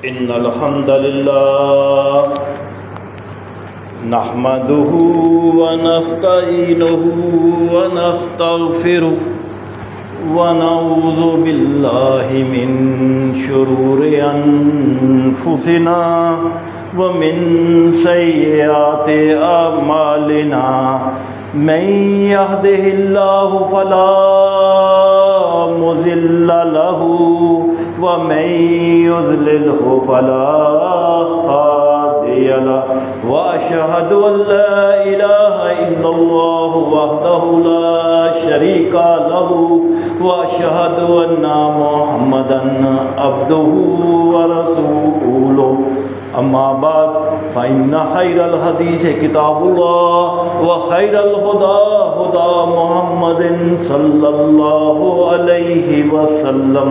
إن الحمد لله نحمده ونستعينه ونستغفره ونعوذ بالله من شرور أنفسنا ومن سيئات أعمالنا من يهده الله فلا مضل له ومن يضلله فلا هادي له وأشهد أن لا إله إلا الله وحده لا شريك له وأشهد أن محمدا عبده ورسوله أما بعد فإن خير الحديث كتاب الله وخير الهدى هدى محمد صلى الله عليه وسلم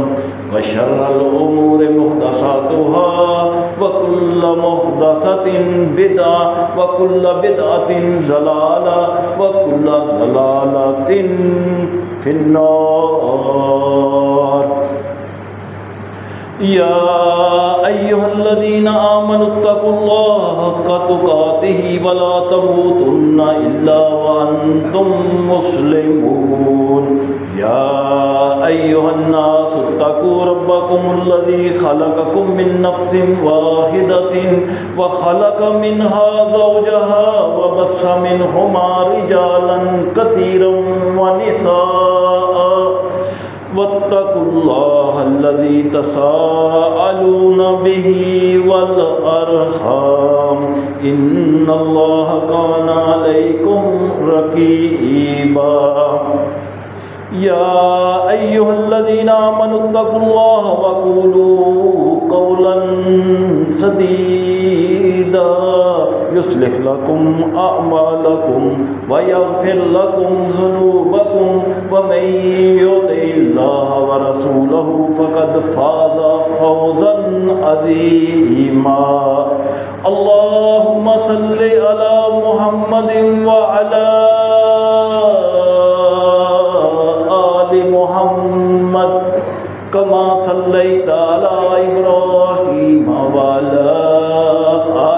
وشر الأمور محدثاتها وكل محدثة بدعة وكل بدعة ضلالة وكل ضلالة في النار. يا أيها الذين آمنوا اتقوا الله حق تقاته ولا تموتن إلا وأنتم مسلمون. يا أيها الناس اتقوا ربكم الذي خلقكم من نفس واحدة وخلق منها زوجها وبث منهما رجالا كثيرا ونساء واتقوا الله الذي تساءلون به والأرحام إن الله كان عليكم رقيبا. يا أيها الذين آمنوا اتقوا الله وقولوا قولا سديدا يصلح لكم أعمالكم ويغفر لكم ذنوبكم ومن يطع الله ورسوله فقد فاز فوزا عظيما. اللهم صل على محمد وعلى آل محمد كما صليت على إبراهيم وعلى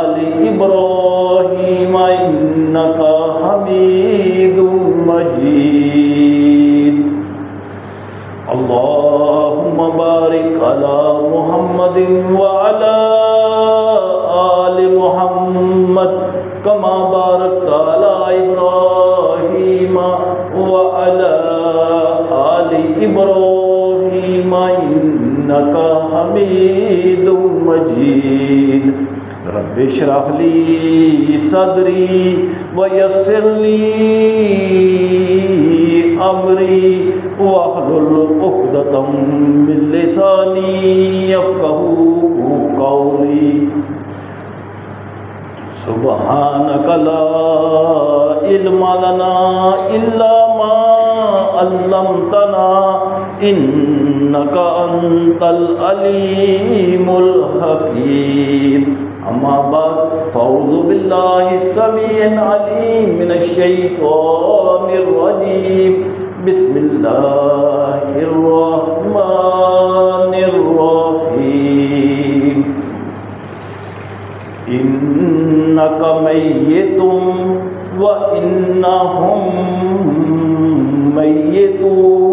آل إبراهيم إنك حميد مجيد. اللهم بارك على محمد وعلى آل محمد كما باركت على إبراهيم وعلى آل إبراهيم إنك حميد مجيد. رب اشرح لي صدري ويسر لي أمري واحلل عقدة من لساني يفقهوا قولي. سبحانك لا علم لنا إلا ما علمتنا إنك أنت العليم الحكيم. أما بعد فأعوذ بالله السميع العليم من الشيطان الرجيم. بسم الله الرحمن الرحيم. إنك ميت وإنهم ميتون.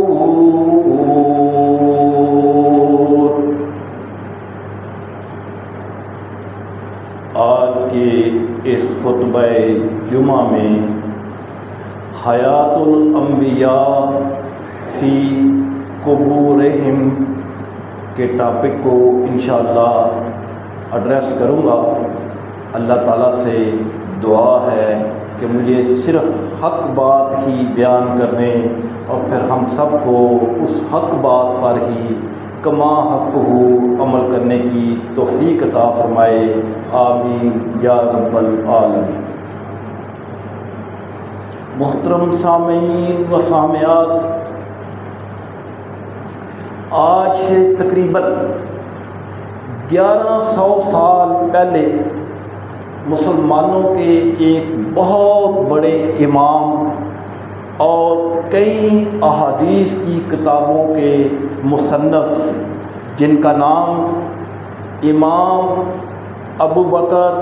آج کے اس خطبہ جمعہ میں حیات الانبیاء فی قبورہم کے ٹاپک کو انشاءاللہ ایڈریس کروں گا. اللہ تعالیٰ سے دعا ہے کہ مجھے صرف حق بات ہی بیان کرنے اور پھر ہم سب کو اس حق بات پر ہی کما حق ہو عمل کرنے کی توفیق عطا فرمائے. آمین یا رب العالمین. محترم سامعین و سامعات، آج سے تقریباً 1100 سال پہلے مسلمانوں کے ایک بہت بڑے امام اور کئی احادیث کی کتابوں کے مصنف جن کا نام امام ابو بکر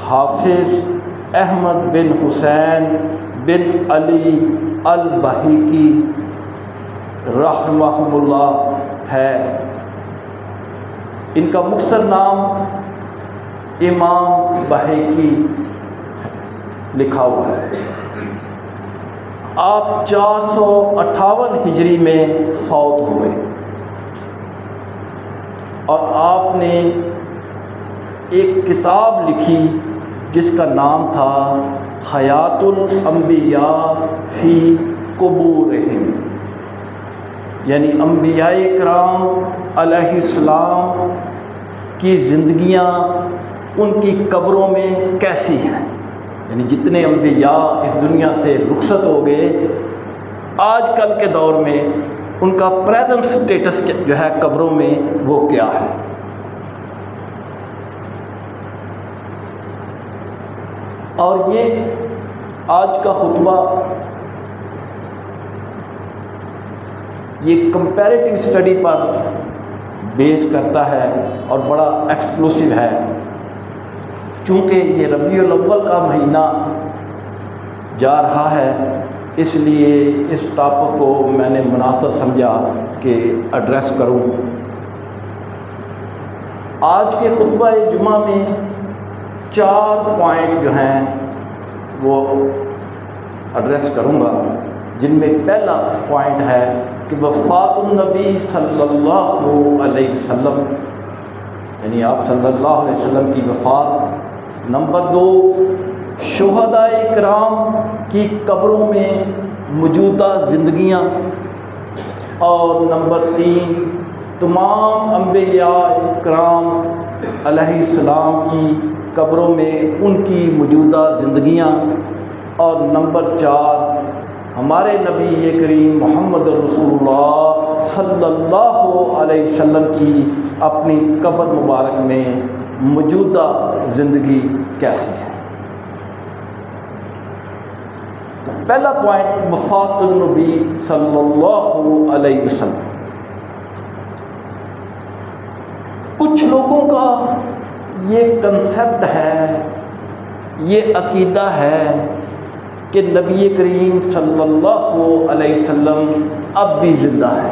حافظ احمد بن حسین بن علی البہیکی رحمہ اللہ ہے۔ ان کا مختصر نام امام بہیکی لکھا ہوا ہے۔ آپ 458 ہجری میں فوت ہوئے اور آپ نے ایک کتاب لکھی جس کا نام تھا حیات الانبیاء فی قبورہم، یعنی انبیاء کرام علیہ السلام کی زندگیاں ان کی قبروں میں کیسی ہیں، یعنی جتنے انبیاء اس دنیا سے رخصت ہو گئے آج کل کے دور میں ان کا پریزنٹ سٹیٹس جو ہے قبروں میں وہ کیا ہے۔ اور یہ آج کا خطبہ یہ کمپیریٹیو اسٹڈی پر بیس کرتا ہے اور بڑا ایکسکلوسیو ہے، چونکہ یہ ربیع الاول کا مہینہ جا رہا ہے، اس لیے اس ٹاپک کو میں نے مناسب سمجھا کہ ایڈریس کروں۔ آج کے خطبہ جمعہ میں 4 پوائنٹ جو ہیں وہ ایڈریس کروں گا، جن میں پہلا پوائنٹ ہے کہ وفات النبی صلی اللہ علیہ وسلم، یعنی آپ صلی اللہ علیہ وسلم کی وفات۔ نمبر 2، شہداء کرام کی قبروں میں موجودہ زندگیاں، اور نمبر 3، تمام انبیاء کرام علیہ السلام کی قبروں میں ان کی موجودہ زندگیاں، اور نمبر 4، ہمارے نبی کریم محمد رسول اللہ صلی اللہ علیہ وسلم کی اپنی قبر مبارک میں موجودہ زندگی کیسی ہے۔ تو پہلا پوائنٹ وفات النبی صلی اللہ علیہ وسلم۔ کچھ لوگوں کا یہ کنسیپٹ ہے، یہ عقیدہ ہے کہ نبی کریم صلی اللہ علیہ وسلم اب بھی زندہ ہے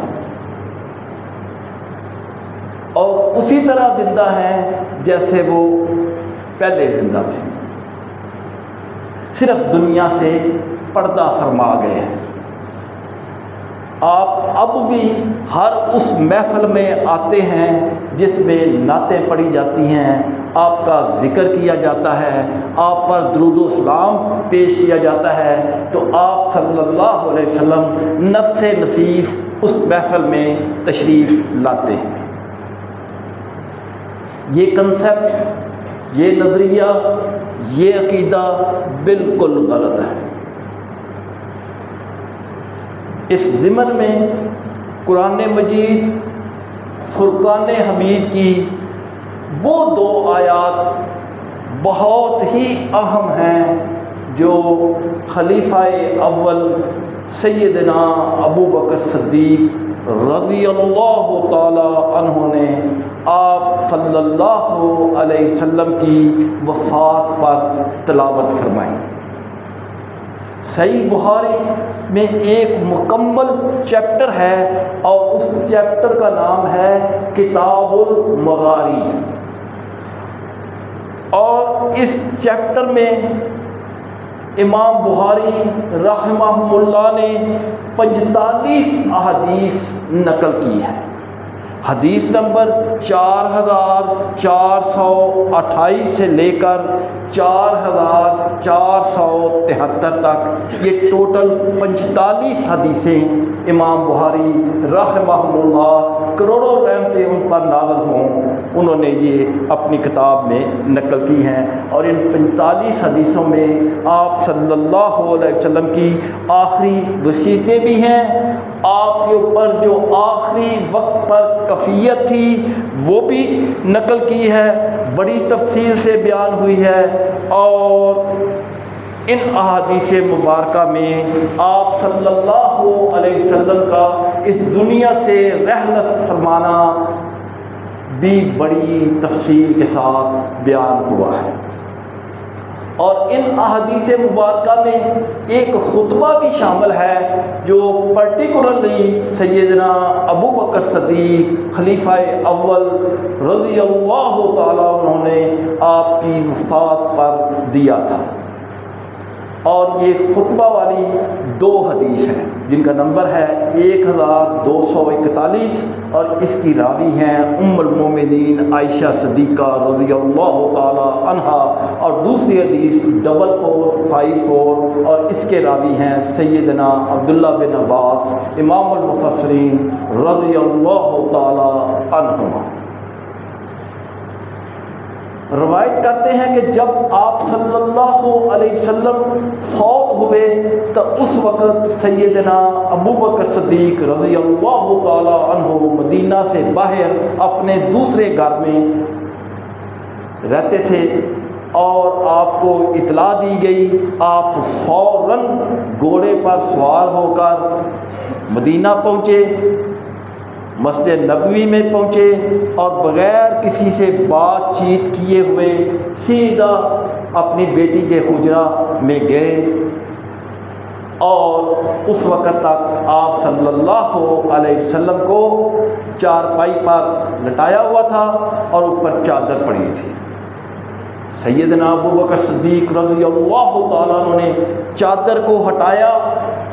اور اسی طرح زندہ ہیں جیسے وہ پہلے زندہ تھے، صرف دنیا سے پردہ فرما گئے ہیں۔ آپ اب بھی ہر اس محفل میں آتے ہیں جس میں نعتیں پڑھی جاتی ہیں، آپ کا ذکر کیا جاتا ہے، آپ پر درود و سلام پیش کیا جاتا ہے، تو آپ صلی اللہ علیہ وسلم نفس نفیس اس محفل میں تشریف لاتے ہیں۔ یہ کنسیپٹ، یہ نظریہ، یہ عقیدہ بالکل غلط ہے۔ اس ضمن میں قرآن مجید فرقان حمید کی وہ 2 آیات بہت ہی اہم ہیں جو خلیفہ اول سیدنا ابو بکر صدیق رضی اللہ تعالی عنہ نے آپ صلی اللہ علیہ وسلم کی وفات پر تلاوت فرمائی۔ صحیح بخاری میں ایک مکمل چیپٹر ہے اور اس چیپٹر کا نام ہے کتاب المغاری، اور اس چیپٹر میں امام بخاری رحمہ اللہ نے 45 احادیث نقل کی ہے۔ حدیث نمبر 4428 سے لے کر 4473 تک، یہ ٹوٹل 45 حدیثیں امام بخاری رحمہ اللہ کروڑوں رحمتیں ان پر نازل ہوں، انہوں نے یہ اپنی کتاب میں نقل کی ہیں، اور ان 45 حدیثوں میں آپ صلی اللہ علیہ وسلم کی آخری وصیتیں بھی ہیں، آپ کے اوپر جو آخری وقت پر کفیت تھی وہ بھی نقل کی ہے، بڑی تفصیل سے بیان ہوئی ہے، اور ان احادیث مبارکہ میں آپ صلی اللہ علیہ وسلم کا اس دنیا سے رحلت فرمانا بھی بڑی تفصیل کے ساتھ بیان ہوا ہے۔ اور ان احادیث مبارکہ میں ایک خطبہ بھی شامل ہے جو پرٹیکولرلی سیدنا ابو بکر صدیق خلیفہ اول رضی اللہ تعالیٰ انہوں نے آپ کی وفات پر دیا تھا۔ اور یہ خطبہ والی 2 حدیث ہیں جن کا نمبر ہے 1241 اور اس کی راوی ہیں ام المومنین عائشہ صدیقہ رضی اللہ تعالی عنہا، اور دوسری حدیث 4454 اور اس کے راوی ہیں سیدنا عبداللہ بن عباس امام المفسرین رضی اللہ تعالی عنہما۔ روایت کرتے ہیں کہ جب آپ صلی اللہ علیہ وسلم فوت ہوئے تو اس وقت سیدنا ابو بکر صدیق رضی اللہ تعالی عنہ مدینہ سے باہر اپنے دوسرے گھر میں رہتے تھے، اور آپ کو اطلاع دی گئی۔ آپ فوراً گھوڑے پر سوار ہو کر مدینہ پہنچے، مسجد نبوی میں پہنچے، اور بغیر کسی سے بات چیت کیے ہوئے سیدھا اپنی بیٹی کے حجرہ میں گئے، اور اس وقت تک آپ صلی اللہ علیہ وسلم کو چارپائی پر لٹایا ہوا تھا اور اوپر چادر پڑی تھی۔ سیدنا ابو بکر صدیق رضی اللہ تعالیٰ عنہ نے چادر کو ہٹایا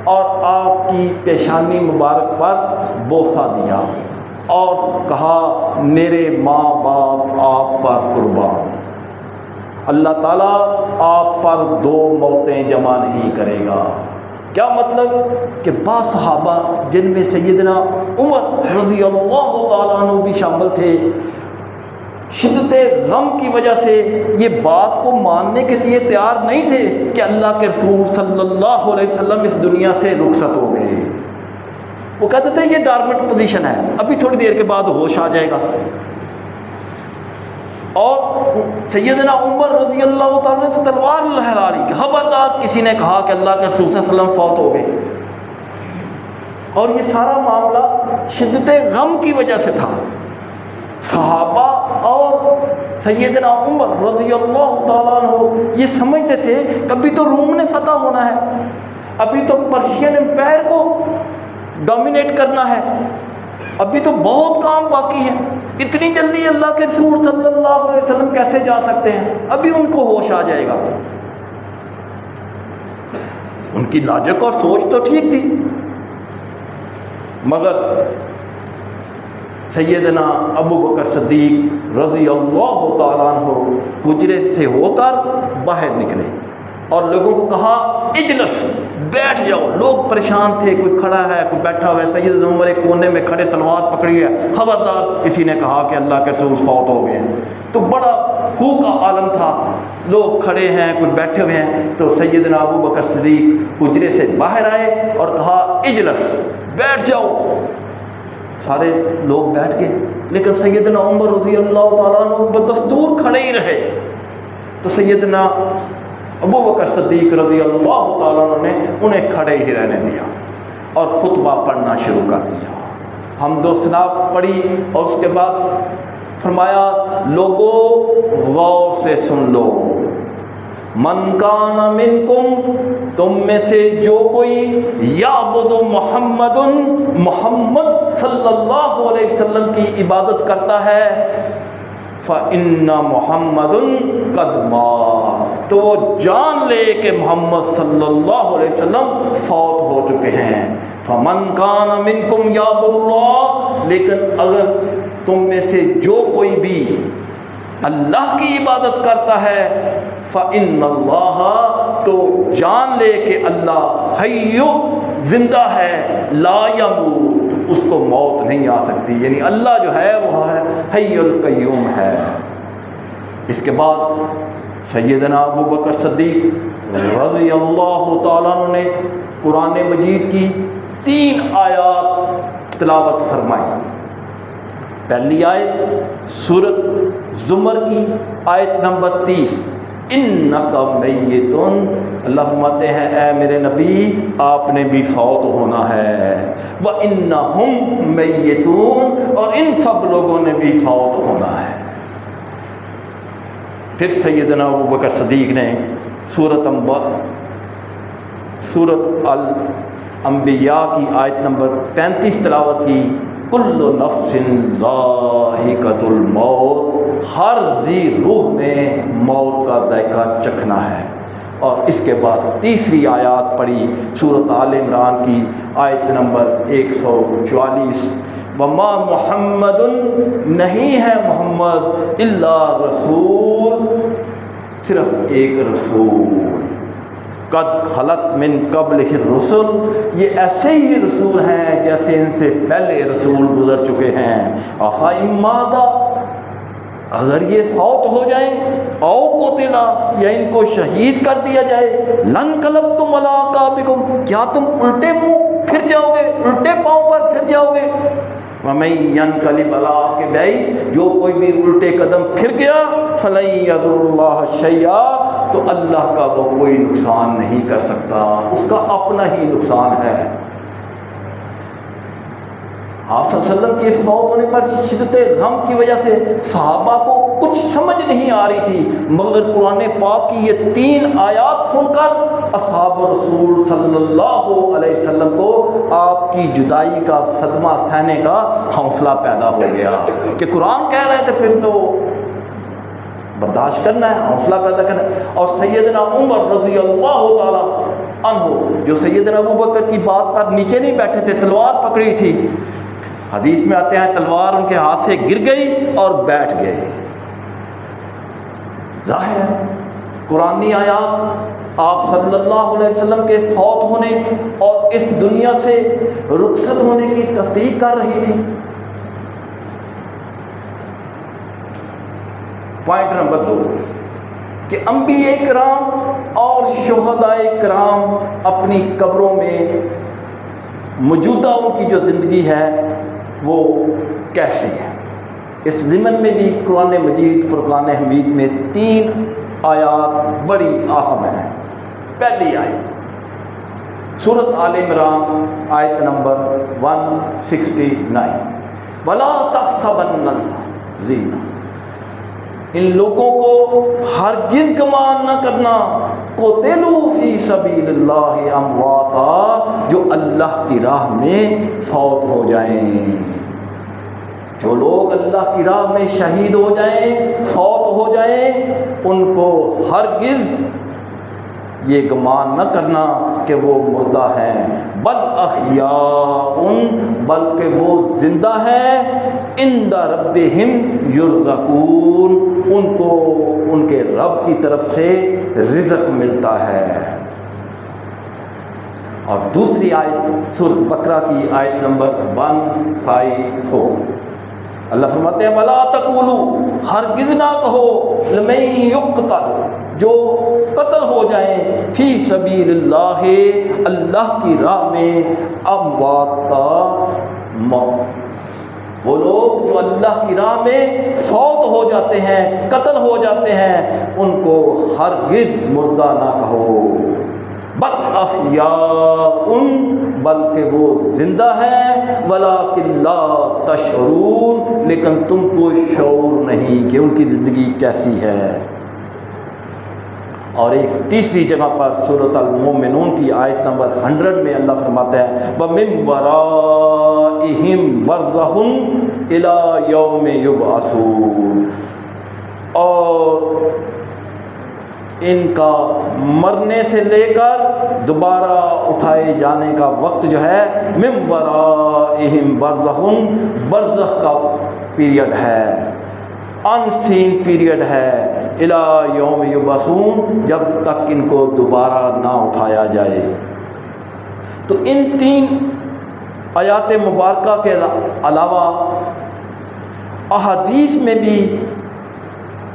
اور آپ کی پیشانی مبارک پر بوسہ دیا اور کہا میرے ماں باپ آپ پر قربان، اللہ تعالیٰ آپ پر 2 موتیں جمع نہیں کرے گا۔ کیا مطلب کہ بعض صحابہ جن میں سیدنا عمر رضی اللہ تعالیٰ عنہ بھی شامل تھے، شدت غم کی وجہ سے یہ بات کو ماننے کے لیے تیار نہیں تھے کہ اللہ کے رسول صلی اللہ علیہ وسلم اس دنیا سے رخصت ہو گئے۔ وہ کہتے تھے یہ ڈارمنٹ پوزیشن ہے، ابھی تھوڑی دیر کے بعد ہوش آ جائے گا۔ اور سیدنا عمر رضی اللہ تعالیٰ نے تو تلوار لہرا لی کہ خبردار کسی نے کہا کہ اللہ کے رسول صلی اللہ علیہ وسلم فوت ہو گئے، اور یہ سارا معاملہ شدت غم کی وجہ سے تھا۔ صحابہ اور سیدنا عمر رضی اللہ تعالیٰ عنہ یہ سمجھتے تھے کبھی تو روم نے فتح ہونا ہے، ابھی تو پرشین امپائر کو ڈومینیٹ کرنا ہے، ابھی تو بہت کام باقی ہے، اتنی جلدی اللہ کے رسول صلی اللہ علیہ وسلم کیسے جا سکتے ہیں، ابھی ان کو ہوش آ جائے گا۔ ان کی لاجک اور سوچ تو ٹھیک تھی، مگر سیدنا ابو بکر صدیق رضی اللہ تعالیٰ عنہ حجرے سے ہو کر باہر نکلے اور لوگوں کو کہا اجلس، بیٹھ جاؤ۔ لوگ پریشان تھے، کوئی کھڑا ہے کوئی بیٹھا ہوا ہے۔ سیدنا عمر ایک کونے میں کھڑے تلوار پکڑی ہے، خبردار کسی نے کہا کہ اللہ کے رسول فوت ہو گئے ہیں۔ تو بڑا ہو کا عالم تھا، لوگ کھڑے ہیں کوئی بیٹھے ہوئے ہیں۔ تو سیدنا ابو بکر صدیق حجرے سے باہر آئے اور کہا اجلس، بیٹھ جاؤ۔ سارے لوگ بیٹھ گئے، لیکن سیدنا عمر رضی اللہ تعالیٰ عنہ بدستور کھڑے ہی رہے۔ تو سیدنا ابو بکر صدیق رضی اللہ تعالیٰ عنہ نے انہیں کھڑے ہی رہنے دیا اور خطبہ پڑھنا شروع کر دیا۔ حمد و ثنا پڑھی اور اس کے بعد فرمایا لوگو غور سے سن لو، من کان منکم، تم میں سے جو کوئی یعبد محمد، محمد صلی اللہ علیہ وسلم کی عبادت کرتا ہے، فَإِنَّ مُحَمَّدٌ قَدْ مَاتَ، تو وہ جان لے کہ محمد صلی اللہ علیہ وسلم فوت ہو چکے ہیں۔ فَمَنْ كَانَ مِنْكُمْ يَعْبُدُ اللَّهَ، لیکن اگر تم میں سے جو کوئی بھی اللہ کی عبادت کرتا ہے، فَإِنَّ اللَّهَ، تو جان لے کہ اللہ حی، زندہ ہے، لا یموت، اس کو موت نہیں آ سکتی، یعنی اللہ جو ہے وہ ہے حی القیوم ہے۔ اس کے بعد سیدنا ابو بکر صدیق رضی اللہ تعالیٰ عنہ نے قرآن مجید کی 3 آیات تلاوت فرمائی۔ پہلی آیت سورۃ زمر کی آیت نمبر 30، انک میتن، اللہ فرماتے ہیں اے میرے نبی آپ نے بھی فوت ہونا ہے، وانہم میتون، اور ان سب لوگوں نے بھی فوت ہونا ہے۔ پھر سیدنا ابوبکر صدیق نے سورۃ الانبیاء کی آیت نمبر 35 تلاوت کی، کل نفس ذائقۃ الموت، ہر ذی روح نے موت کا ذائقہ چکھنا ہے۔ اور اس کے بعد تیسری آیات پڑھی سورۃ آل عمران کی آیت نمبر 144، وما محمد، نہیں ہے محمد، الا رسول، صرف ایک رسول، قد خلت من قبلہ الرسل، یہ ایسے ہی رسول ہیں جیسے ان سے پہلے رسول گزر چکے ہیں، افإن مات، اگر یہ فوت ہو جائیں، او قتلا، یا ان کو شہید کر دیا جائے، لانقلبتم علی اعقابکم، کیا تم الٹے منہ پھر جاؤ گے، الٹے پاؤں پر پھر جاؤ گے، وَمَن يَنْقَلِبْ عَلَىٰ عَقِبَيْهِ، جو کوئی بھی الٹے قدم پھر گیا، فَلَن يَضُرَّ اللَّهَ شَيْئًا، تو اللہ کا وہ کوئی نقصان نہیں کر سکتا، اس کا اپنا ہی نقصان ہے۔ آپ صلی اللہ علیہ وسلم کے فوت ہونے پر شدت غم کی وجہ سے صحابہ کو کچھ سمجھ نہیں آ رہی تھی، مگر قرآن پاک کی یہ 3 آیات سن کر اصحاب رسول صلی اللہ علیہ وسلم کو آپ کی جدائی کا صدمہ سہنے کا حوصلہ پیدا ہو گیا کہ قرآن کہہ رہے تھے پھر تو برداشت کرنا ہے، حوصلہ پیدا کرنا ہے۔ اور سیدنا عمر رضی اللہ تعالی عنہ، جو سیدنا ابوبکر کی بات پر نیچے نہیں بیٹھے تھے، تلوار پکڑی تھی، حدیث میں آتے ہیں تلوار ان کے ہاتھ سے گر گئی اور بیٹھ گئے۔ ظاہر ہے قرآنی آیات آپ صلی اللہ علیہ وسلم کے فوت ہونے اور اس دنیا سے رخصت ہونے کی تصدیق کر رہی تھی۔ پوائنٹ نمبر 2 کہ انبیاء کرام اور شہداء کرام اپنی قبروں میں موجودہ ان کی جو زندگی ہے وہ کیسی ہے، اس ضمن میں بھی قرآن مجید فرقان حمید میں 3 آیات بڑی اہم ہیں۔ پہلی آیت سورۃ آل عمران آیت نمبر 169، وَلَا تَحْسَبَنَّ الَّذِينَ، ان لوگوں کو ہرگز گمان نہ کرنا، قُتِلُوا فِي سَبِيلِ اللَّهِ امواتا، جو اللہ کی راہ میں فوت ہو جائیں، جو لوگ اللہ کی راہ میں شہید ہو جائیں، فوت ہو جائیں، ان کو ہرگز یہ گمان نہ کرنا کہ وہ مردہ ہیں، بل احیاء، بلکہ وہ زندہ ہیں، عند ربہم یرزقون، ان کو ان کے رب کی طرف سے رزق ملتا ہے۔ اور دوسری آیت سورۃ بقرہ کی آیت نمبر 154، اللہ فرماتے ہیں وَلَا تَقُولُوا، ہرگز نہ کہو، لَمَن يُقْتَلْ، جو قتل ہو جائیں، فی سبیل اللہ، اللہ کی راہ میں، امواتا، وہ لوگ جو اللہ کی راہ میں فوت ہو جاتے ہیں، قتل ہو جاتے ہیں، ان کو ہرگز مردہ نہ کہو، بل احیاء، بلکہ وہ زندہ ہیں، ولکن لا تشعرون، لیکن تم کو شعور نہیں کہ ان کی زندگی کیسی ہے۔ اور ایک تیسری جگہ پر سورۃ المومنون کی آیت نمبر 100 میں اللہ فرماتا ہے وَمِن وَرَائِهِمْ بَرْزَخٌ إِلَى يَوْمِ يُبْعَثُونَ، اور ان کا مرنے سے لے کر دوبارہ اٹھائے جانے کا وقت جو ہے، مِن وَرَائِهِمْ بَرْزَخٌ، برزخ کا پیریڈ ہے، ان سین پیریڈ ہے، الی یوم یبعثون، جب تک ان کو دوبارہ نہ اٹھایا جائے۔ تو ان 3 آیات مبارکہ کے علاوہ احادیث میں بھی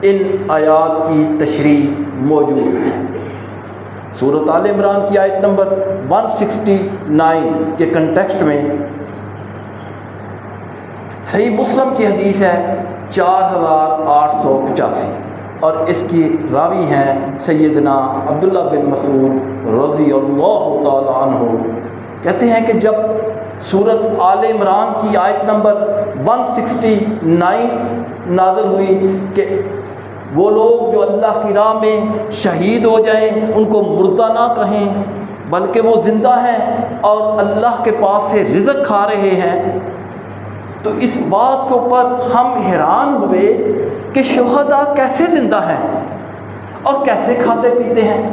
ان آیات کی تشریح موجود ہے۔ سورۃ آل عمران کی آیت نمبر 169 کے کنٹیکسٹ میں صحیح مسلم کی حدیث ہے 4885، اور اس کی راوی ہیں سیدنا عبداللہ بن مسعود رضی اللہ تعالی عنہ۔ کہتے ہیں کہ جب سورۃ آل عمران کی آیت نمبر 169 نازل ہوئی کہ وہ لوگ جو اللہ کی راہ میں شہید ہو جائیں ان کو مردہ نہ کہیں بلکہ وہ زندہ ہیں اور اللہ کے پاس سے رزق کھا رہے ہیں، تو اس بات کے اوپر ہم حیران ہوئے کہ شہداء کیسے زندہ ہیں اور کیسے کھاتے پیتے ہیں۔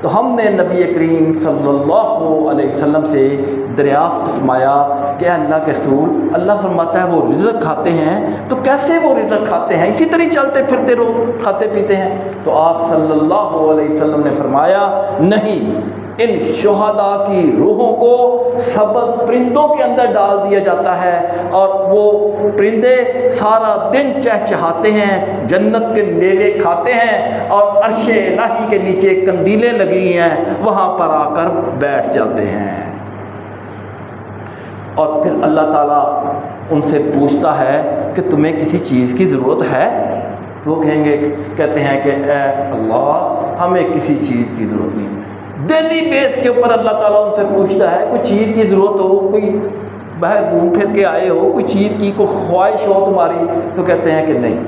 تو ہم نے نبی کریم صلی اللہ علیہ وسلم سے دریافت فرمایا کہ اللہ کے رسول، اللہ فرماتا ہے وہ رزق کھاتے ہیں، تو کیسے وہ رزق کھاتے ہیں؟ اسی طرح چلتے پھرتے کھاتے پیتے ہیں؟ تو آپ صلی اللہ علیہ وسلم نے فرمایا نہیں، ان شہداء کی روحوں کو سبز پرندوں کے اندر ڈال دیا جاتا ہے اور وہ پرندے سارا دن چہچہاتے ہیں، جنت کے میوے کھاتے ہیں اور عرش الہی کے نیچے قندیلیں لگی ہیں، وہاں پر آ کر بیٹھ جاتے ہیں۔ اور پھر اللہ تعالیٰ ان سے پوچھتا ہے کہ تمہیں کسی چیز کی ضرورت ہے؟ وہ کہتے ہیں کہ اے اللہ ہمیں کسی چیز کی ضرورت نہیں۔ ڈیلی بیس کے اوپر اللہ تعالیٰ ان سے پوچھتا ہے کوئی چیز کی ضرورت ہو، کوئی باہر گھوم پھر کے آئے ہو، کوئی چیز کی کوئی خواہش ہو تمہاری، تو کہتے ہیں کہ نہیں،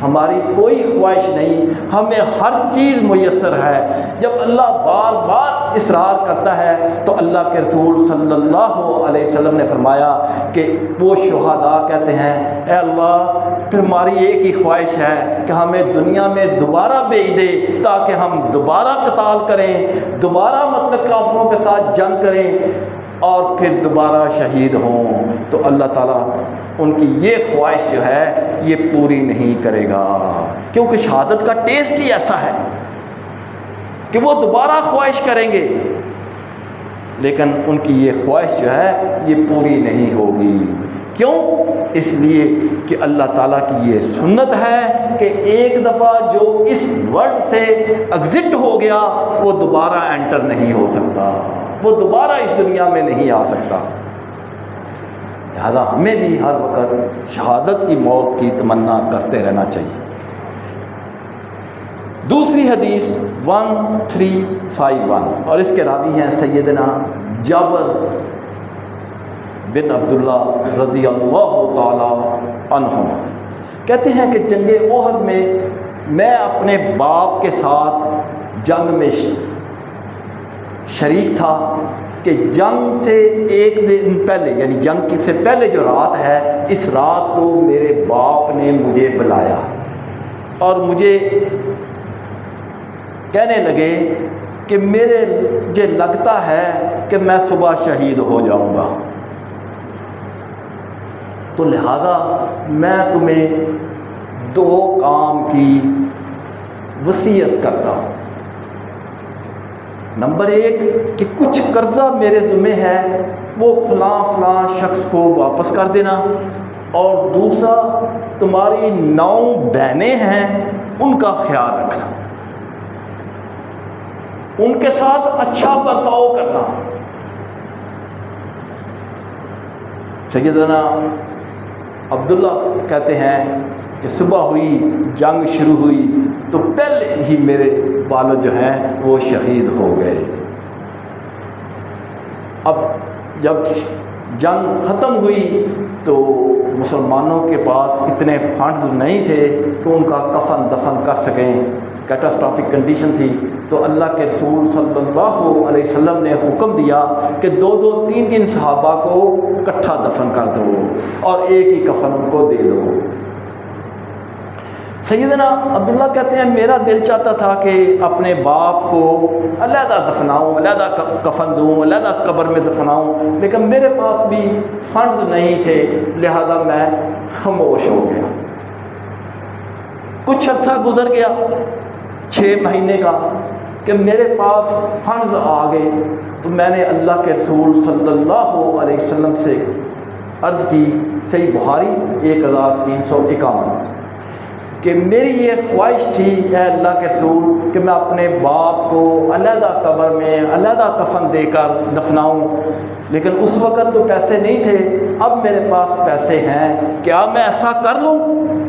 ہماری کوئی خواہش نہیں، ہمیں ہر چیز میسر ہے۔ جب اللہ بار بار اصرار کرتا ہے تو اللہ کے رسول صلی اللہ علیہ وسلم نے فرمایا کہ وہ شہداء کہتے ہیں اے اللہ پھر ہماری ایک ہی خواہش ہے کہ ہمیں دنیا میں دوبارہ بھیج دے تاکہ ہم دوبارہ قتال کریں، دوبارہ مطلب کافروں کے ساتھ جنگ کریں اور پھر دوبارہ شہید ہوں۔ تو اللہ تعالیٰ ان کی یہ خواہش جو ہے یہ پوری نہیں کرے گا، کیونکہ شہادت کا ٹیسٹ ہی ایسا ہے کہ وہ دوبارہ خواہش کریں گے، لیکن ان کی یہ خواہش جو ہے یہ پوری نہیں ہوگی۔ کیوں؟ اس لیے کہ اللہ تعالیٰ کی یہ سنت ہے کہ ایک دفعہ جو اس ورلڈ سے ایگزٹ ہو گیا وہ دوبارہ انٹر نہیں ہو سکتا، وہ دوبارہ اس دنیا میں نہیں آ سکتا۔ لہذا ہمیں بھی ہر وقت شہادت کی موت کی تمنا کرتے رہنا چاہیے۔ دوسری حدیث 1351 اور اس کے راوی ہیں سیدنا جابر بن عبداللہ رضی اللہ تعالی عنہما۔ کہتے ہیں کہ جنگ احد میں اپنے باپ کے ساتھ جنگ میں شریک تھا کہ جنگ سے ایک دن پہلے یعنی جنگ سے پہلے جو رات ہے اس رات کو میرے باپ نے مجھے بلایا اور مجھے کہنے لگے کہ مجھے لگتا ہے کہ میں صبح شہید ہو جاؤں گا، تو لہذا میں تمہیں 2 کام کی وصیت کرتا ہوں۔ نمبر 1 کہ کچھ قرضہ میرے ذمہ ہے وہ فلاں شخص کو واپس کر دینا، اور دوسرا تمہاری 9 بہنیں ہیں ان کا خیال رکھنا، ان کے ساتھ اچھا برتاؤ کرنا۔ سیدنا عبداللہ کہتے ہیں کہ صبح ہوئی، جنگ شروع ہوئی تو پہلے ہی میرے والد جو ہیں وہ شہید ہو گئے۔ اب جب جنگ ختم ہوئی تو مسلمانوں کے پاس اتنے فنڈز نہیں تھے کہ ان کا کفن دفن کر سکیں، کیٹاسٹرافک کنڈیشن تھی، تو اللہ کے رسول صلی اللہ علیہ وسلم نے حکم دیا کہ 2-2 3-3 صحابہ کو اکٹھا دفن کر دو اور ایک ہی کفن ان کو دے دو۔ سیدنا عبداللہ کہتے ہیں میرا دل چاہتا تھا کہ اپنے باپ کو علیحدہ دفناؤں، علیحدہ کفن دوں، علیحدہ قبر میں دفناؤں، لیکن میرے پاس بھی فنڈز نہیں تھے، لہذا میں خاموش ہو گیا۔ کچھ عرصہ گزر گیا 6 مہینے کا کہ میرے پاس فنڈز آ گئے، تو میں نے اللہ کے رسول صلی اللہ علیہ وسلم سے عرض کی، صحیح بخاری 1351، کہ میری یہ خواہش تھی اے اللہ کے رسول کہ میں اپنے باپ کو علیحدہ قبر میں علیحدہ کفن دے کر دفناؤں، لیکن اس وقت تو پیسے نہیں تھے، اب میرے پاس پیسے ہیں، کیا میں ایسا کر لوں؟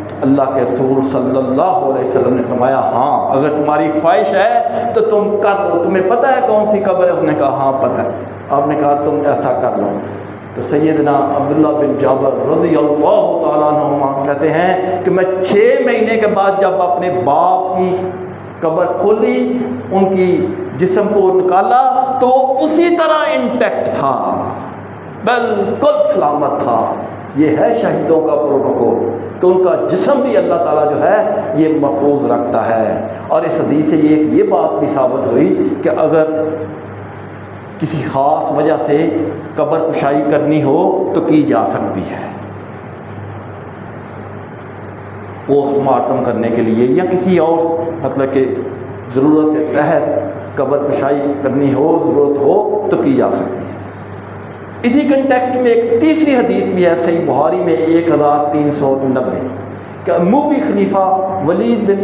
تو اللہ کے رسول صلی اللہ علیہ وسلم نے فرمایا ہاں اگر تمہاری خواہش ہے تو تم کر لو، تمہیں پتہ ہے کون سی قبر ہے؟ اس نے کہا ہاں پتہ ہے۔ آپ نے کہا تم ایسا کر لو۔ تو سیدنا عبداللہ بن جابر رضی اللہ تعالیٰ عنہ کہتے ہیں کہ میں 6 مہینے کے بعد جب اپنے باپ کی قبر کھولی، ان کی جسم کو نکالا تو اسی طرح انٹیکٹ تھا، بالکل سلامت تھا۔ یہ ہے شہیدوں کا پروٹوکول کہ ان کا جسم بھی اللہ تعالیٰ جو ہے یہ محفوظ رکھتا ہے۔ اور اس حدیث سے یہ بات بھی ثابت ہوئی کہ اگر کسی خاص وجہ سے قبر کشائی کرنی ہو تو کی جا سکتی ہے، پوسٹ مارٹم کرنے کے لیے یا کسی اور مطلب کہ ضرورت کے تحت قبر کشائی کرنی ہو، ضرورت ہو تو کی جا سکتی ہے۔ اسی کنٹیکسٹ میں ایک تیسری حدیث بھی ہے صحیح بخاری میں 1390 کہ اموی خلیفہ ولید بن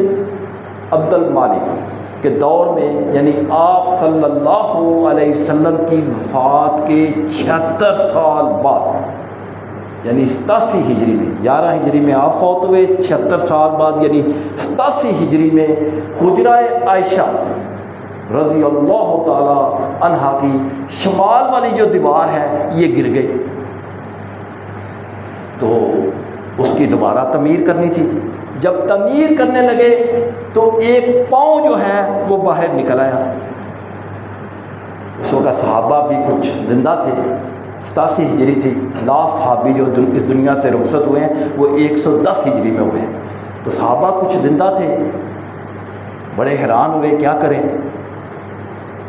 عبد المالک کے دور میں، یعنی آپ صلی اللہ علیہ وسلم کی وفات کے 76 سال بعد، یعنی 87 ہجری میں، 11 ہجری میں آپ فوت ہوئے، 76 سال بعد یعنی 87 ہجری میں حجرہ عائشہ رضی اللہ تعالی عنہا کی شمال والی جو دیوار ہے یہ گر گئی، تو اس کی دوبارہ تعمیر کرنی تھی۔ جب تعمیر کرنے لگے تو ایک پاؤں جو ہے وہ باہر نکل آیا۔ اس وقت صحابہ بھی کچھ زندہ تھے، 87 ہجری تھی، لاسٹ صحابی جو اس دنیا سے رخصت ہوئے ہیں وہ 110 ہجری میں ہوئے ہیں، تو صحابہ کچھ زندہ تھے، بڑے حیران ہوئے کیا کریں،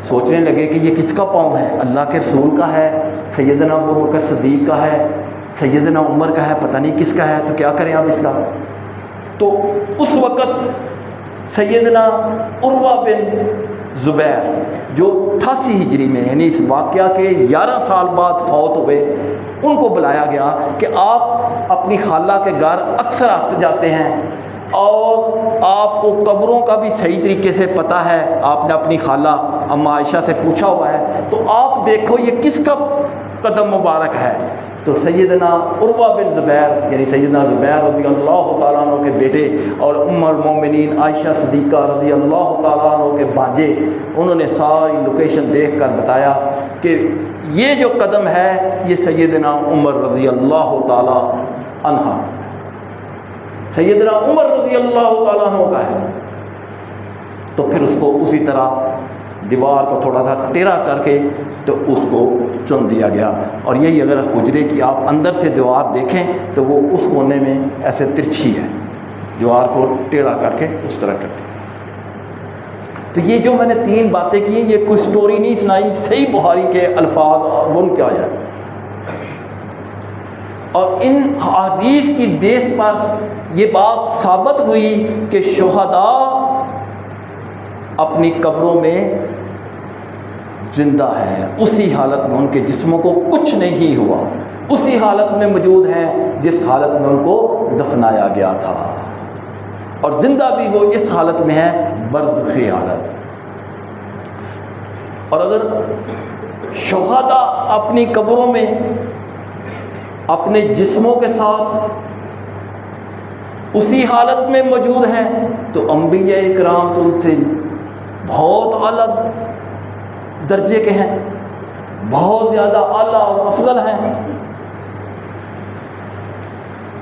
سوچنے لگے کہ یہ کس کا پاؤں ہے؟ اللہ کے رسول کا ہے، سیدنا ابوبکر صدیق کا ہے، سیدنا عمر کا ہے، پتہ نہیں کس کا ہے، تو کیا کریں اب اس کا؟ تو اس وقت سیدنا عروہ بن زبیر جو 88 ہجری میں یعنی اس واقعہ کے 11 سال بعد فوت ہوئے، ان کو بلایا گیا کہ آپ اپنی خالہ کے گھر اکثر آتے جاتے ہیں اور آپ کو قبروں کا بھی صحیح طریقے سے پتہ ہے، آپ نے اپنی خالہ اما عائشہ سے پوچھا ہوا ہے، تو آپ دیکھو یہ کس کا قدم مبارک ہے۔ تو سیدنا عروہ بن زبیر یعنی سیدنا زبیر رضی اللہ تعالیٰ عنہ کے بیٹے اور ام المومنین عائشہ صدیقہ رضی اللہ تعالیٰ عنہ کے بھانجے، انہوں نے ساری لوکیشن دیکھ کر بتایا کہ یہ جو قدم ہے یہ سیدنا عمر رضی اللہ تعالیٰ عنہ، سیدنا عمر رضی اللہ تعالیٰ عنہ کا ہے۔ تو پھر اس کو اسی طرح دیوار کو تھوڑا سا ٹیڑھا کر کے تو اس کو چن دیا گیا، اور یہی اگر حجرے کی آپ اندر سے دیوار دیکھیں تو وہ اس کونے میں ایسے ترچھی ہے، دیوار کو ٹیڑھا کر کے اس طرح کرتے ہیں۔ تو یہ جو میں نے 3 باتیں کی ہیں یہ کوئی سٹوری نہیں سنائی، صحیح بخاری کے الفاظ بن کے آیا ہے، اور ان حدیث کی بیس پر یہ بات ثابت ہوئی کہ شہداء اپنی قبروں میں زندہ ہیں، اسی حالت میں ان کے جسموں کو کچھ نہیں ہوا، اسی حالت میں موجود ہیں جس حالت میں ان کو دفنایا گیا تھا، اور زندہ بھی وہ اس حالت میں ہے برزخی حالت۔ اور اگر شہداء اپنی قبروں میں اپنے جسموں کے ساتھ اسی حالت میں موجود ہیں تو انبیاء کرام تو ان سے بہت اعلیٰ درجے کے ہیں، بہت زیادہ اعلیٰ اور افضل ہیں،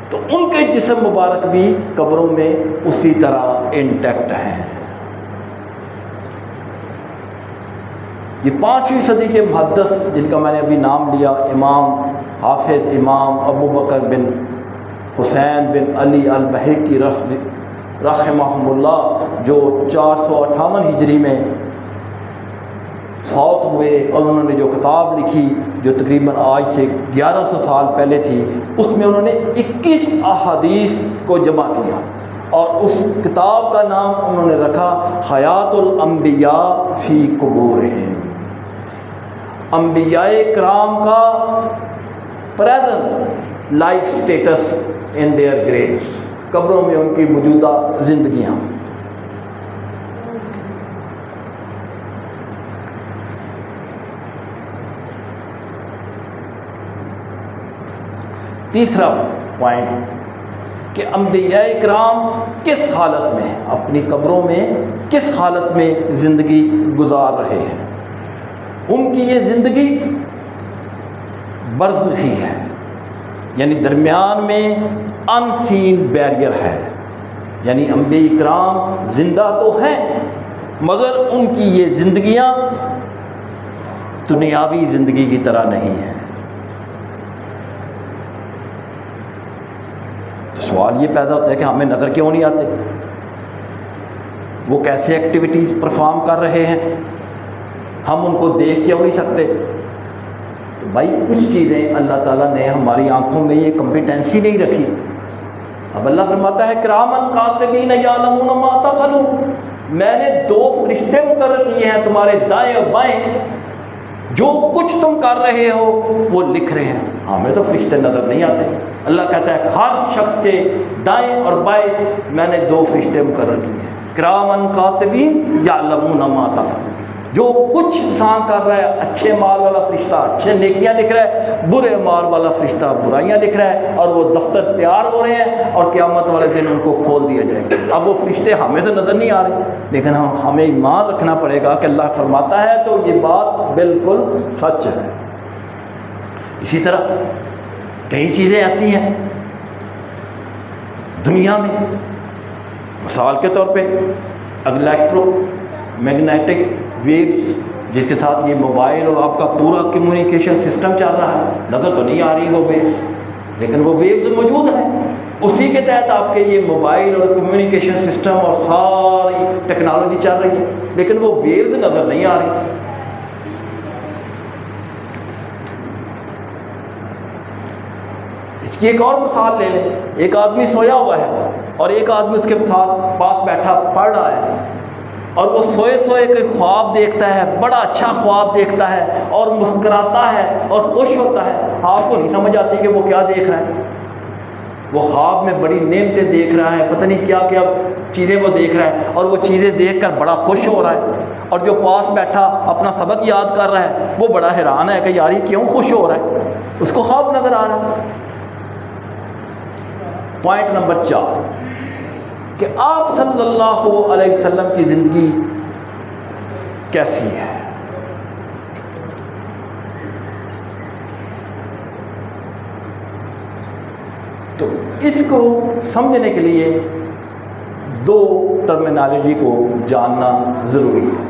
تو ان کے جسم مبارک بھی قبروں میں اسی طرح انٹیکٹ ہیں۔ یہ 5ویں صدی کے محدث جن کا میں نے ابھی نام لیا، امام حافظ امام ابو بکر بن حسین بن علی البہقی رحمہم اللہ، جو 458 ہجری میں فوت ہوئے، اور انہوں نے جو کتاب لکھی جو تقریباً آج سے 1100 سال پہلے تھی، اس میں انہوں نے 21 احادیث کو جمع کیا، اور اس کتاب کا نام انہوں نے رکھا حیات الانبیاء فی قبورہم، انبیاء کرام کا present life status in their graves, قبروں میں ان کی موجودہ زندگیاں۔ تیسرا پوائنٹ کہ انبیاء کرام کس حالت میں ہیں، اپنی قبروں میں کس حالت میں زندگی گزار رہے ہیں۔ ان کی یہ زندگی برزخی ہے، یعنی درمیان میں ان سین بیریئر ہے، یعنی انبیاء کرام زندہ تو ہیں مگر ان کی یہ زندگیاں دنیاوی زندگی کی طرح نہیں ہیں۔ سوال یہ پیدا ہوتا ہے کہ ہمیں نظر کیوں نہیں آتے، وہ کیسے ایکٹیویٹیز پرفارم کر رہے ہیں، ہم ان کو دیکھ کیوں نہیں سکتے؟ تو بھائی کچھ چیزیں اللہ تعالیٰ نے ہماری آنکھوں میں یہ کمپیٹنسی نہیں رکھی۔ اب اللہ فرماتا ہے کرامن کاتبین یعلمون ما تفعلون، میں نے 2 فرشتے مقرر کیے ہیں تمہارے دائیں اور بائیں، جو کچھ تم کر رہے ہو وہ لکھ رہے ہیں۔ ہمیں تو فرشتے نظر نہیں آتے۔ اللہ کہتا ہے کہ ہر شخص کے دائیں اور بائیں میں نے 2 فرشتے مقرر کیے ہیں، کرامن کاتبین یعلمون ما تفعلون، جو کچھ انسان کر رہا ہے، اچھے مال والا فرشتہ اچھے نیکیاں لکھ رہا ہے، برے مال والا فرشتہ برائیاں لکھ رہا ہے، اور وہ دفتر تیار ہو رہے ہیں اور قیامت والے دن ان کو کھول دیا جائے گا۔ اب وہ فرشتے ہمیں تو نظر نہیں آ رہے، لیکن ہمیں ایمان رکھنا پڑے گا کہ اللہ فرماتا ہے تو یہ بات بالکل سچ ہے۔ اسی طرح کئی چیزیں ایسی ہیں دنیا میں، مثال کے طور پہ الیکٹرو میگنیٹک ویوز، جس کے ساتھ یہ موبائل اور آپ کا پورا کمیونیکیشن سسٹم چل رہا ہے، نظر تو نہیں آ رہی وہ ویوز، لیکن وہ ویوز موجود ہیں، اسی کے تحت آپ کے یہ موبائل اور کمیونیکیشن سسٹم اور ساری ٹیکنالوجی چل رہی ہے، لیکن وہ ویوز نظر نہیں آ رہی۔ اس کی ایک اور مثال لے لیں، ایک آدمی سویا ہوا ہے اور ایک آدمی اس کے ساتھ پاس بیٹھا پڑھ رہا ہے، اور وہ سوئے سوئے کوئی خواب دیکھتا ہے، بڑا اچھا خواب دیکھتا ہے اور مسکراتا ہے اور خوش ہوتا ہے۔ آپ کو نہیں سمجھ آتی کہ وہ کیا دیکھ رہا ہے، وہ خواب میں بڑی نعمتیں دیکھ رہا ہے، پتہ نہیں کیا کیا چیزیں وہ دیکھ رہا ہے، اور وہ چیزیں دیکھ کر بڑا خوش ہو رہا ہے، اور جو پاس بیٹھا اپنا سبق یاد کر رہا ہے وہ بڑا حیران ہے کہ یار یہ کیوں خوش ہو رہا ہے، اس کو خواب نظر آ رہا ہے۔ پوائنٹ نمبر 4 کہ آپ صلی اللہ علیہ وسلم کی زندگی کیسی ہے۔ تو اس کو سمجھنے کے لیے 2 ٹرمینالوجی کو جاننا ضروری ہے،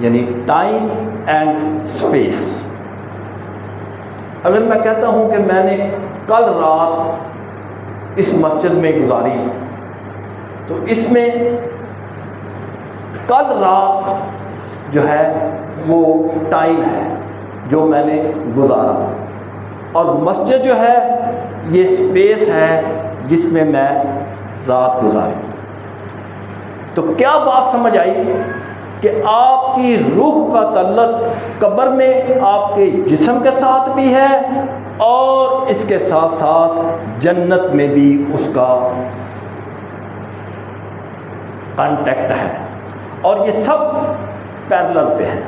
یعنی ٹائم اینڈ اسپیس۔ اگر میں کہتا ہوں کہ میں نے کل رات اس مسجد میں گزاری، تو اس میں کل رات جو ہے وہ ٹائم ہے جو میں نے گزارا، اور مسجد جو ہے یہ اسپیس ہے جس میں رات گزاری۔ تو کیا بات سمجھ آئی کہ آپ کی روح کا تعلق قبر میں آپ کے جسم کے ساتھ بھی ہے اور اس کے ساتھ ساتھ جنت میں بھی اس کا کانٹیکٹ ہے، اور یہ سب پیرلل پہ ہیں۔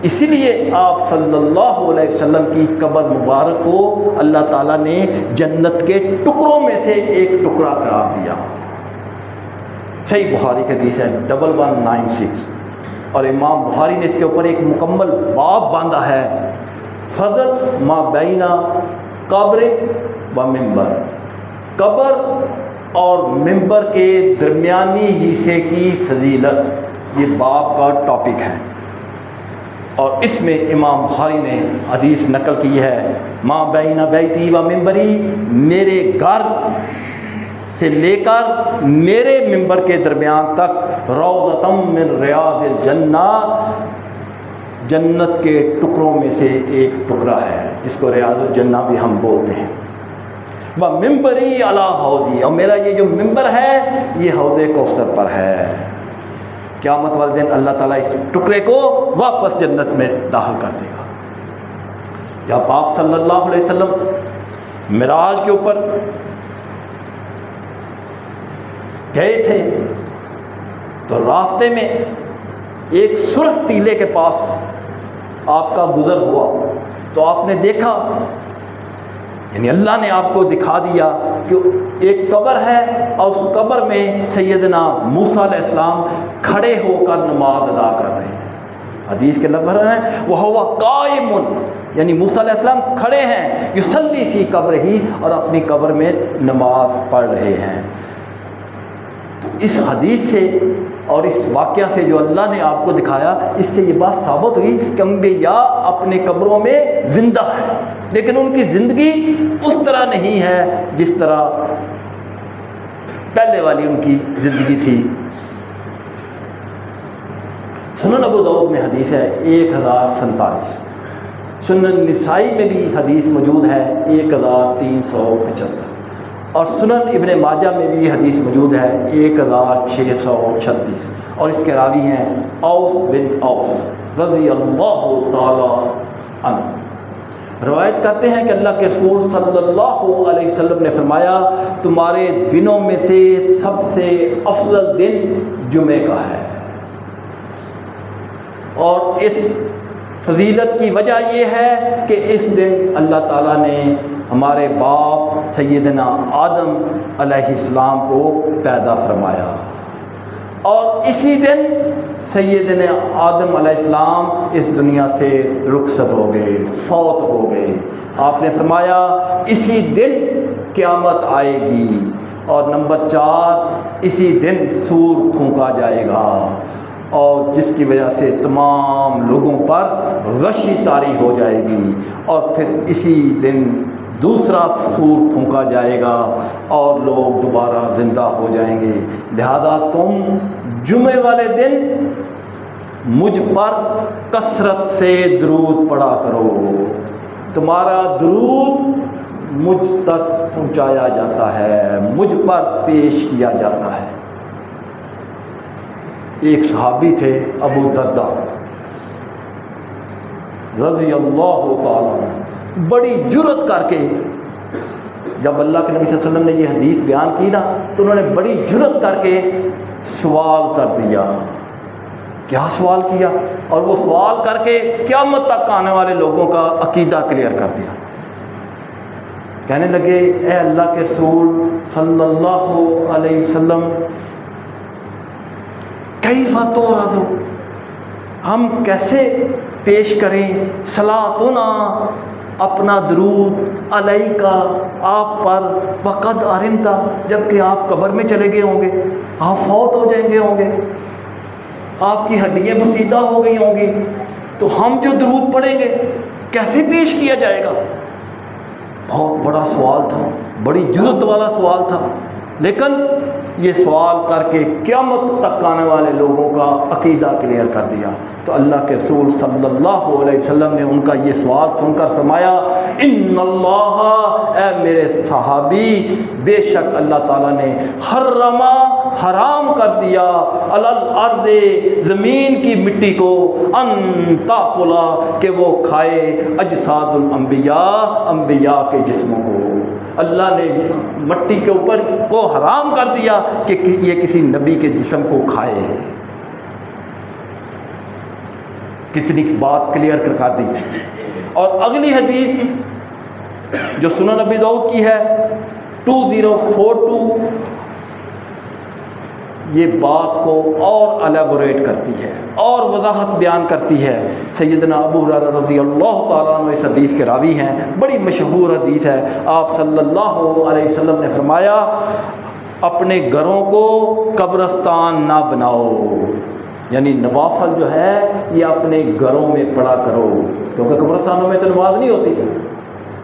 اسی لیے آپ صلی اللہ علیہ وسلم کی قبر مبارک کو اللہ تعالیٰ نے جنت کے ٹکڑوں میں سے ایک ٹکڑا قرار دیا۔ صحیح بخاری کی حدیث ہے 1196، اور امام بخاری نے اس کے اوپر ایک مکمل باب باندھا ہے، فضل ما بین قبر و منبر، قبر اور منبر کے درمیانی حصے کی فضیلت، یہ باب کا ٹاپک ہے۔ اور اس میں امام بخاری نے حدیث نقل کی ہے، ما بین بیتی و منبری، میرے گھر سے لے کر میرے منبر کے درمیان تک روضۃ من ریاض الجنہ، جنت کے ٹکڑوں میں سے ایک ٹکڑا ہے جس کو ریاض الجنہ بھی ہم بولتے ہیں۔ وہ منبری علی حوضی، اور میرا یہ جو منبر ہے یہ حوض کوثر پر ہے۔ قیامت والے دن اللہ تعالیٰ اس ٹکڑے کو واپس جنت میں داخل کر دے گا۔ جب آپ صلی اللہ علیہ وسلم معراج کے اوپر گئے تھے تو راستے میں ایک سرخ ٹیلے کے پاس آپ کا گزر ہوا، تو آپ نے دیکھا یعنی اللہ نے آپ کو دکھا دیا کہ ایک قبر ہے اور اس قبر میں سیدنا موسیٰ علیہ السلام کھڑے ہو کر نماز ادا کر رہے ہیں. حدیث کے لفظ ہیں وَهُوَ قَائِمٌ، یعنی موسیٰ علیہ السلام کھڑے ہیں، یصلی فی قبرہ، اور اپنی قبر میں نماز پڑھ رہے ہیں. تو اس حدیث سے اور اس واقعہ سے جو اللہ نے آپ کو دکھایا، اس سے یہ بات ثابت ہوئی کہ انبیاء اپنے قبروں میں زندہ ہیں، لیکن ان کی زندگی اس طرح نہیں ہے جس طرح پہلے والی ان کی زندگی تھی. سنن ابو داؤد میں حدیث ہے 1047، سنن نسائی میں بھی حدیث موجود ہے 1375، اور سنن ابن ماجہ میں بھی یہ حدیث موجود ہے 1636، اور اس کے راوی ہیں اوس بن اوس رضی اللہ تعالی عنہ. روایت کرتے ہیں کہ اللہ کے رسول صلی اللہ علیہ وسلم نے فرمایا تمہارے دنوں میں سے سب سے افضل دن جمعے کا ہے، اور اس فضیلت کی وجہ یہ ہے کہ اس دن اللہ تعالیٰ نے ہمارے باپ سیدنا آدم علیہ السلام کو پیدا فرمایا، اور اسی دن سیدنا آدم علیہ السلام اس دنیا سے رخصت ہو گئے، فوت ہو گئے. آپ نے فرمایا اسی دن قیامت آئے گی، اور نمبر 4 اسی دن سور پھونکا جائے گا، اور جس کی وجہ سے تمام لوگوں پر غشی طاری ہو جائے گی، اور پھر اسی دن دوسرا سور پھونکا جائے گا اور لوگ دوبارہ زندہ ہو جائیں گے. لہذا تم جمعے والے دن مجھ پر کثرت سے درود پڑھا کرو، تمہارا درود مجھ تک پہنچایا جاتا ہے، مجھ پر پیش کیا جاتا ہے. ایک صحابی تھے ابو درداء رضی اللہ تعالیٰ عنہ، بڑی جرأت کر کے جب اللہ کے نبی صلی اللہ علیہ وسلم نے یہ حدیث بیان کی نا تو انہوں نے بڑی جرأت کر کے سوال کر دیا. کیا سوال کیا؟ اور وہ سوال کر کے قیامت تک آنے والے لوگوں کا عقیدہ کلیئر کر دیا. کہنے لگے اے اللہ کے رسول صلی اللہ علیہ وسلم کیف تورث، ہم کیسے پیش کریں صلاتنا، اپنا درود علیکا، آپ پر، وقد ارمتا، جبکہ آپ قبر میں چلے گئے ہوں گے، آپ فوت ہو جائیں گے ہوں گے، آپ کی ہڈیاں بسیدہ ہو گئی ہوں گی، تو ہم جو درود پڑھیں گے کیسے پیش کیا جائے گا؟ بہت بڑا سوال تھا، بڑی جرأت والا سوال تھا، لیکن یہ سوال کر کے قیامت تک آنے والے لوگوں کا عقیدہ کلیئر کر دیا. تو اللہ کے رسول صلی اللہ علیہ وسلم نے ان کا یہ سوال سن کر فرمایا ان اللہ، اے میرے صحابی، بے شک اللہ تعالیٰ نے حرام کر دیا علی الارض، زمین کی مٹی کو، ان تاکلا، کہ وہ کھائے اجساد الانبیاء، انبیاء کے جسموں کو. اللہ نے اس مٹی کے اوپر کو حرام کر دیا کہ یہ کسی نبی کے جسم کو کھائے. کتنی بات کلیئر کر دی. اور اگلی حدیث جو سنن ابی داؤد کی ہے 2042، یہ بات کو اور الیبوریٹ کرتی ہے اور وضاحت بیان کرتی ہے. سیدنا ابو ہریرہ رضی اللہ تعالیٰ عنہ اس حدیث کے راوی ہیں، بڑی مشہور حدیث ہے. آپ صلی اللہ علیہ وسلم نے فرمایا اپنے گھروں کو قبرستان نہ بناؤ، یعنی نوافل جو ہے یہ اپنے گھروں میں پڑھا کرو، کیونکہ قبرستانوں میں تو نماز نہیں ہوتی.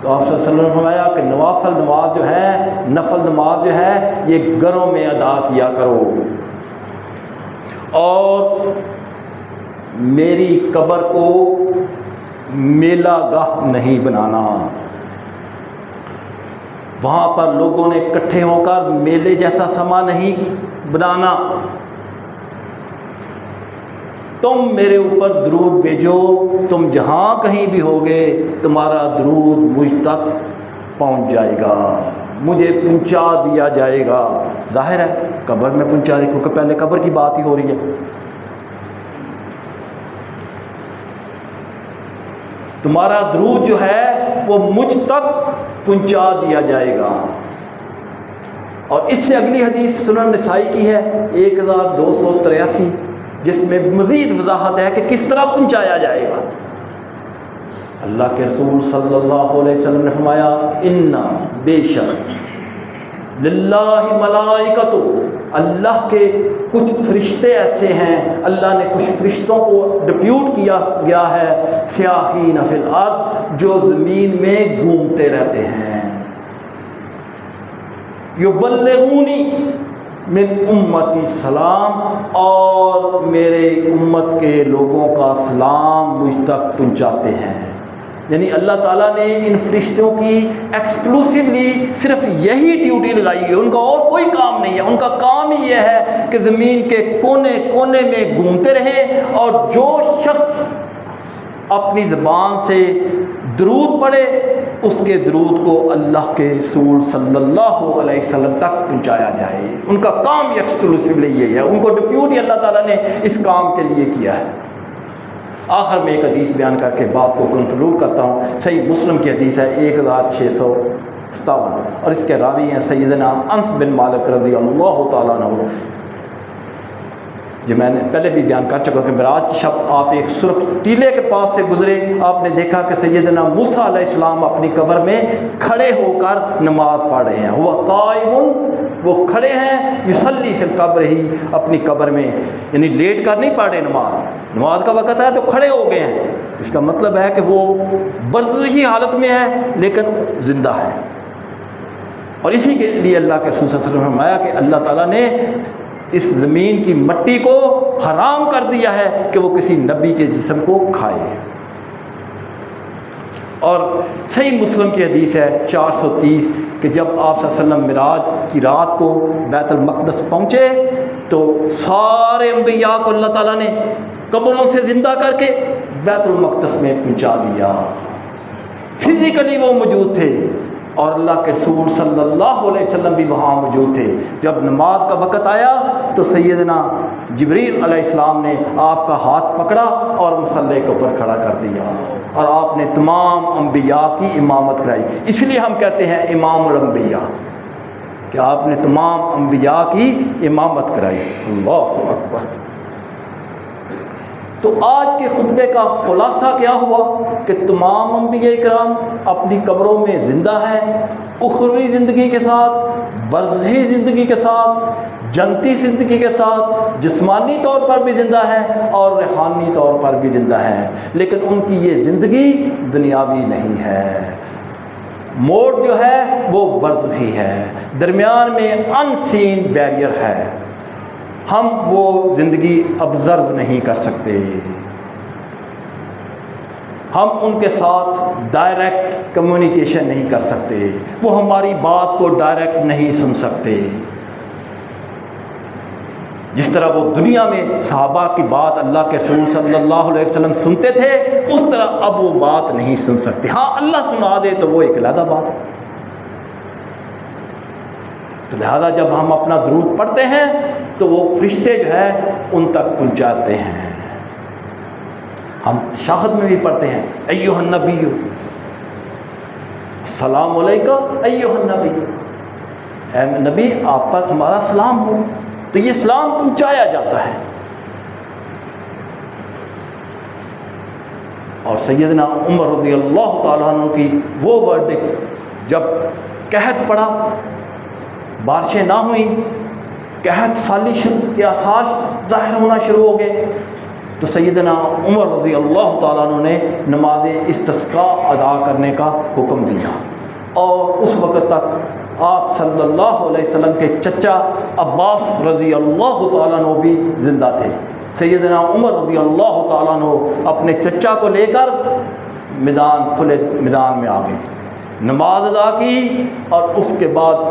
تو آپ صلی اللہ علیہ وسلم نے فرمایا کہ نوافل نماز جو ہے، نفل نماز جو ہے، یہ گھروں میں ادا کیا کرو، اور میری قبر کو میلہ گاہ نہیں بنانا. وہاں پر لوگوں نے اکٹھے ہو کر میلے جیسا سما نہیں بنانا. تم میرے اوپر درود بھیجو، تم جہاں کہیں بھی ہوگے تمہارا درود مجھ تک پہنچ جائے گا، مجھے پہنچا دیا جائے گا. ظاہر ہے قبر میں پہنچا دے، کیونکہ پہلے قبر کی بات ہی ہو رہی ہے. تمہارا درود جو ہے وہ مجھ تک پہنچا دیا جائے گا۔ اور اس سے اگلی حدیث سنن نسائی کی ہے 1283، جس میں مزید وضاحت ہے کہ کس طرح پہنچایا جائے گا۔ اللہ کے رسول صلی اللہ علیہ وسلم نے فرمایا اِنَّ بے شک للہ ملائکۃ، اللہ کے کچھ فرشتے ایسے ہیں، اللہ نے کچھ فرشتوں کو ڈپیوٹ کیا گیا ہے سیاحین فی الارض، جو زمین میں گھومتے رہتے ہیں، یبلغونی من امتی سلام، اور میرے امت کے لوگوں کا سلام مجھ تک پہنچاتے ہیں۔ یعنی اللہ تعالیٰ نے ان فرشتوں کی ایکسکلوسیولی صرف یہی ڈیوٹی لگائی ہے، ان کا اور کوئی کام نہیں ہے۔ ان کا کام ہی یہ ہے کہ زمین کے کونے کونے میں گھومتے رہیں، اور جو شخص اپنی زبان سے درود پڑھے اس کے درود کو اللہ کے رسول صلی اللہ علیہ وسلم تک پہنچایا جائے۔ ان کا کام ایکسکلوسیولی یہ ہے، ان کو ڈپیوٹ ہی اللہ تعالیٰ نے اس کام کے لیے کیا ہے۔ آخر میں ایک حدیث بیان کر کے بات کو کنکلوڈ کرتا ہوں۔ صحیح مسلم کی حدیث ہے 1657، اور اس کے راوی ہیں سیدنا انس بن مالک رضی اللہ تعالیٰ عنہ۔ جو میں نے پہلے بھی بیان کر چکا کہ معراج کی شب آپ ایک سرخ ٹیلے کے پاس سے گزرے، آپ نے دیکھا کہ سیدنا موسیٰ علیہ السلام اپنی قبر میں کھڑے ہو کر نماز پڑھ رہے ہیں۔ ہوا قائم، وہ کھڑے ہیں، یصلی فی القبر، ہی اپنی قبر میں، یعنی لیٹ کر نہیں پڑھ رہے نماز کا وقت ہے تو کھڑے ہو گئے ہیں۔ اس کا مطلب ہے کہ وہ برزخی حالت میں ہے لیکن زندہ ہے۔ اور اسی کے لیے اللہ کے رسول صلی اللہ علیہ وسلم نے فرمایا کہ اللہ تعالیٰ نے اس زمین کی مٹی کو حرام کر دیا ہے کہ وہ کسی نبی کے جسم کو کھائے۔ اور صحیح مسلم کی حدیث ہے 430 کہ جب آپ صلی اللہ علیہ وسلم معراج کی رات کو بیت المقدس پہنچے تو سارے انبیاء کو اللہ تعالیٰ نے قبروں سے زندہ کر کے بیت المقدس میں پہنچا دیا۔ فزیکلی وہ موجود تھے، اور اللہ کے رسول صلی اللہ علیہ وسلم بھی وہاں موجود تھے۔ جب نماز کا وقت آیا تو سیدنا جبریل علیہ السلام نے آپ کا ہاتھ پکڑا اور مصلی کے اوپر کھڑا کر دیا، اور آپ نے تمام انبیاء کی امامت کرائی۔ اس لیے ہم کہتے ہیں امام الانبیاء، کہ آپ نے تمام انبیاء کی امامت کرائی۔ اللہ اکبر۔ تو آج کے خطبے کا خلاصہ کیا ہوا کہ تمام انبیاء کرام اپنی قبروں میں زندہ ہیں، اخروی زندگی کے ساتھ، برزخی زندگی کے ساتھ، جنتی زندگی کے ساتھ، جسمانی طور پر بھی زندہ ہیں اور روحانی طور پر بھی زندہ ہیں، لیکن ان کی یہ زندگی دنیاوی نہیں ہے۔ موڑ جو ہے وہ برزخی ہے، درمیان میں ان سین بیریئر ہے، ہم وہ زندگی آبزرو نہیں کر سکتے، ہم ان کے ساتھ ڈائریکٹ کمیونیکیشن نہیں کر سکتے، وہ ہماری بات کو ڈائریکٹ نہیں سن سکتے۔ جس طرح وہ دنیا میں صحابہ کی بات اللہ کے رسول صلی اللہ علیہ وسلم سنتے تھے، اس طرح اب وہ بات نہیں سن سکتے۔ ہاں اللہ سنا دے تو وہ ایک علیحدہ بات ہے۔ تو لہذا جب ہم اپنا درود پڑھتے ہیں تو وہ فرشتے جو ہے ان تک پہنچاتے ہیں۔ ہم شاہد میں بھی پڑھتے ہیں ایھا النبی السلام علیکہ ایھا النبی، اے نبی آپ پر ہمارا سلام ہو، تو یہ سلام پہنچایا جاتا ہے۔ اور سیدنا عمر رضی اللہ تعالیٰ عنہ کی وہ ورڈکٹ جب قحط پڑا، بارشیں نہ ہوئیں، قحط سالی کے آثار ظاہر ہونا شروع ہو گئے، تو سیدنا عمر رضی اللہ تعالیٰ عنہ نے نماز استسقاء ادا کرنے کا حکم دیا، اور اس وقت تک آپ صلی اللہ علیہ وسلم کے چچا عباس رضی اللہ تعالیٰ عنہ بھی زندہ تھے۔ سیدنا عمر رضی اللہ تعالیٰ عنہ اپنے چچا کو لے کر کھلے میدان میں آ گئے، نماز ادا کی، اور اس کے بعد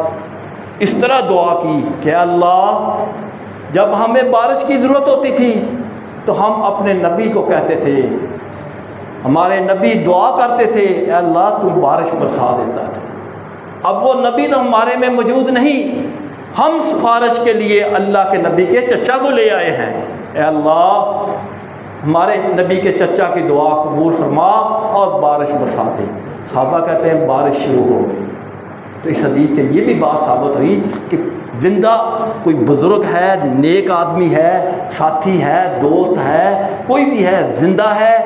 اس طرح دعا کی کہ اللہ جب ہمیں بارش کی ضرورت ہوتی تھی تو ہم اپنے نبی کو کہتے تھے، ہمارے نبی دعا کرتے تھے اے اللہ تم بارش برسا دیتا تھا۔ اب وہ نبی تو ہمارے میں موجود نہیں، ہم سفارش کے لیے اللہ کے نبی کے چچا کو لے آئے ہیں، اے اللہ ہمارے نبی کے چچا کی دعا قبول فرما اور بارش برسا دے۔ صحابہ کہتے ہیں بارش شروع ہو گئی۔ تو اس حدیث سے یہ بھی بات ثابت ہوئی کہ زندہ کوئی بزرگ ہے، نیک آدمی ہے، ساتھی ہے، دوست ہے، کوئی بھی ہے، زندہ ہے،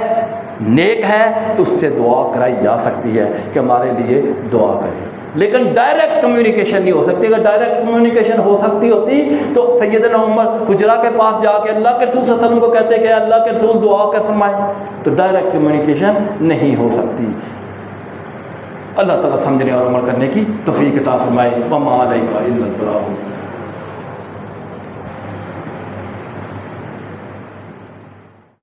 نیک ہے، تو اس سے دعا کرائی جا سکتی ہے کہ ہمارے لیے دعا کرے۔ لیکن ڈائریکٹ کمیونیکیشن نہیں ہو سکتی۔ اگر ڈائریکٹ کمیونیکیشن ہو سکتی ہوتی تو سیدنا عمر حجرہ کے پاس جا کے اللہ کے رسول صلی اللہ علیہ وسلم کو کہتے کہ اللہ کے رسول دعا کر فرمائے۔ تو ڈائریکٹ کمیونیکیشن نہیں ہو سکتی۔ اللہ تعالیٰ سمجھنے اور عمل کرنے کی توفیق عطا فرمائے۔ وما علیک الا البلاغ۔